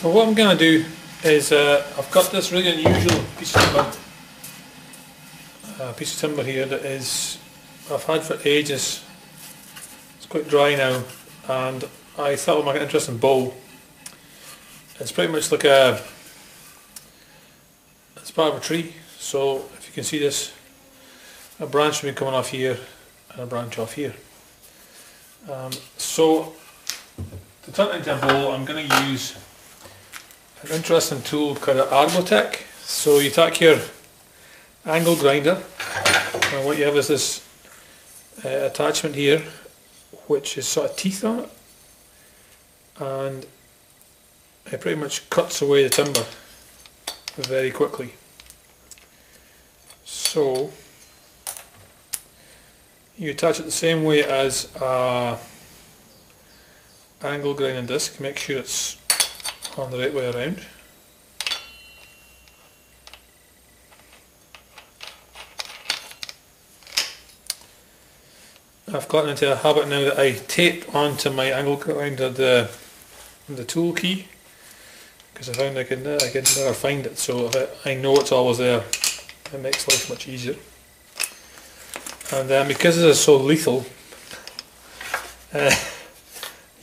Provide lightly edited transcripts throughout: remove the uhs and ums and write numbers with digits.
Well, what I'm going to do is I've got this really unusual piece of timber here that is I've had for ages. It's quite dry now, and I thought it might make an interesting bowl. It's pretty much like it's part of a tree. So if you can see this, a branch will be coming off here and a branch off here. So to turn it into a bowl, I'm going to use an interesting tool called an arbortech. So you take your angle grinder, and what you have is this attachment here, which is sort of teeth on it, and it pretty much cuts away the timber very quickly. So you attach it the same way as a angle grinding disc. Make sure it's on the right way around. I've gotten into a habit now that I tape onto my angle grinder the tool key, because I found I can never find it, so if I know it's always there, it makes life much easier. And then because this is so lethal,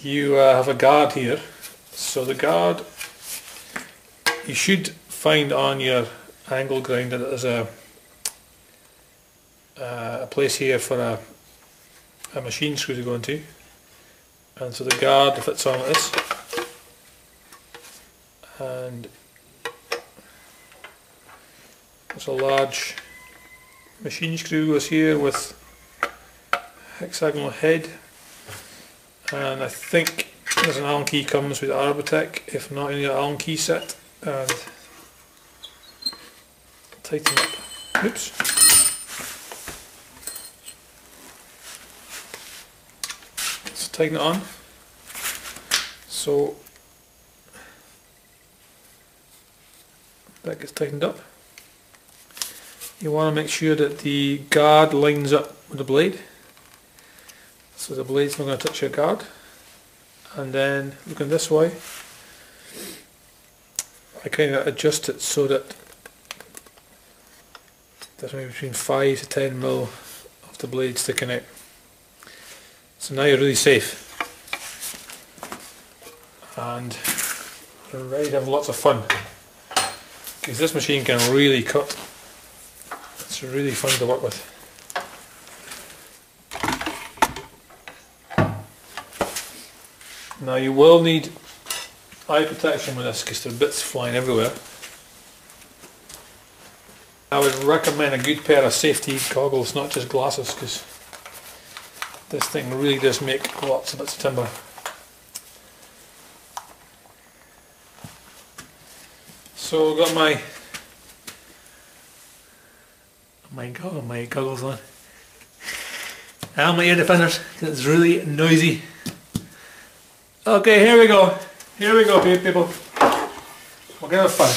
you have a guard here. So the guard, you should find on your angle grinder that there's a place here for a machine screw to go into, and so the guard fits on like this, and there's a large machine screw goes here with hexagonal head, and I think there's an Allen key comes with arbortech. If not, you need an Allen key set, and tighten up. Oops. Let's tighten it on. So that gets tightened up. You want to make sure that the guard lines up with the blade, so the blade's not going to touch your guard. And then looking this way, I kind of adjust it so that there's maybe between 5 to 10 mil of the blade sticking out. So now you're really safe, and you're ready to have lots of fun, because this machine can really cut. It's really fun to work with. Now you will need eye protection with this, because there are bits flying everywhere. I would recommend a good pair of safety goggles, not just glasses, because this thing really does make lots of bits of timber. So I've got my goggles on, and my ear defenders, because it's really noisy. Okay, here we go, people. We're gonna have fun.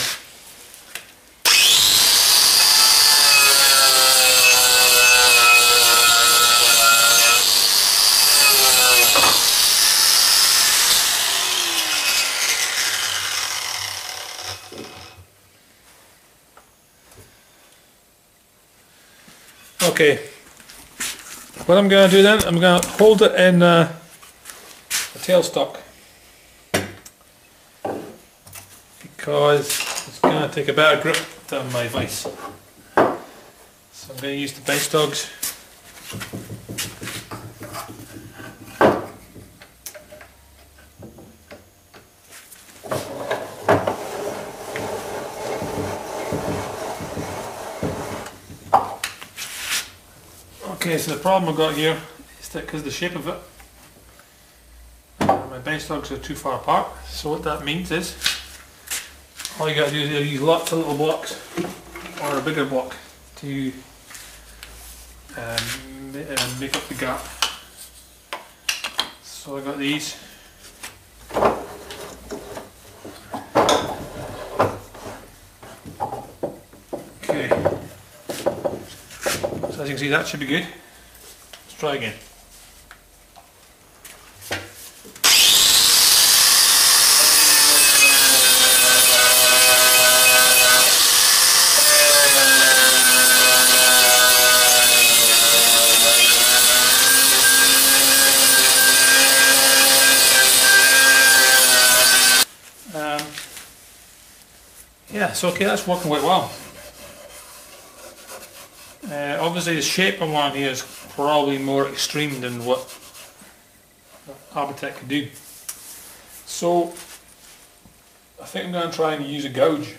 Okay, what I'm going to do then, I'm going to hold it in a tailstock, because it's going to take a better grip than my vise. So I'm going to use the bench dogs. Okay, so the problem I've got here is that because of the shape of it, my bench dogs are too far apart. So what that means is, all you got to do is either use lots of little blocks or a bigger block to make up the gap. So I got these. Okay. So as you can see, that should be good. Let's try again. yeah, so okay, that's working quite well. Obviously the shape I want here is probably more extreme than what arbortech could do. So I think I'm going to try and use a gouge.